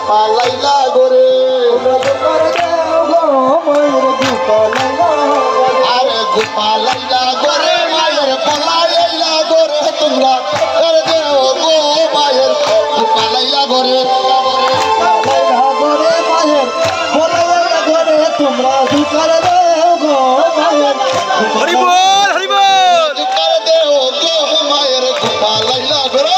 পালাইলা গোরে আরে গোপালাইলা গোরে মায়ের পালাইলা গোরে তোমরা করে দেও গো মায়ের গোপালাইলা গোরে তোমরা দুকার দেও গো মায়ের হরি বল হরি বল করে দেও গো মায়ের গোপালাইলা গোরে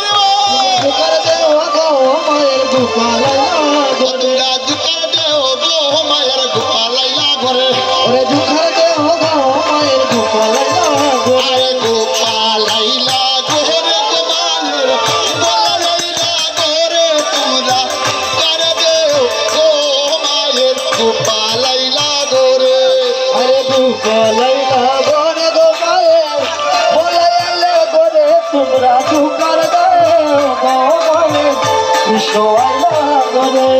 দুকার দেও গো মায়ের গোপালাইলা গোরে তোমরা দুকার দেও গো মায়ের গোপালাইলা গোরে ওরে দুকার দেও গো মায়ের গোপালাইলা গোরে আরে গোপালাইলা গোরে গোপালের গোপালাইলা গোরে তোমরা করে দেও গো মায়ের গোপালাইলা গোরে আরে গোপালাইলা গোরে গো মায়ের গোপালাইলা গোরে তোমরা দুকার দেও গো মায়ের কৃষ্ণ আইলা গোরে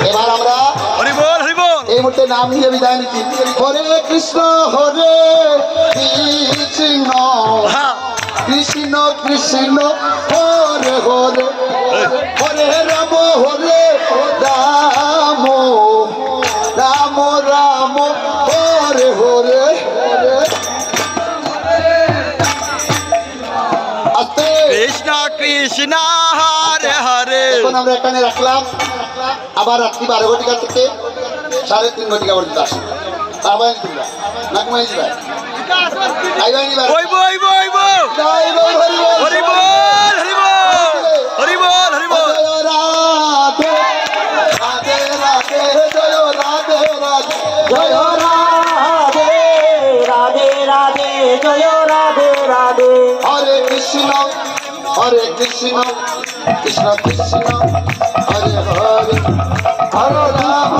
এবার আমরা হরি বল হরি বল এই মুহূর্তে নাম নিয়ে বিদায় নিচ্ছি হরে কৃষ্ণ কৃষ্ণ হ্যাঁ কৃষ্ণ কৃষ্ণ হরে হরে হরে রাম রাম রাম হরে হরে আস্তে কৃষ্ণ কৃষ্ণ হরে হরে এখন আমরা এখানে রাখলাম আবার রাত্রি 12 ঘটিকা থেকে 3:30 ঘটিকা পর্যন্ত আসে আবার তোমরা নাকমাই দিবা আইবাই নিবা বই বই বই বই জয় গৌর হরি বল হরি বল হরি বল হরি বল হরি বল রাধে রাধে রাধে জয় রাধে রাধে জয় রাধে রাধে রাধে জয় রাধে রাধে হরে কৃষ্ণ কৃষ্ণ কৃষ্ণ হরে হরে হরে রাম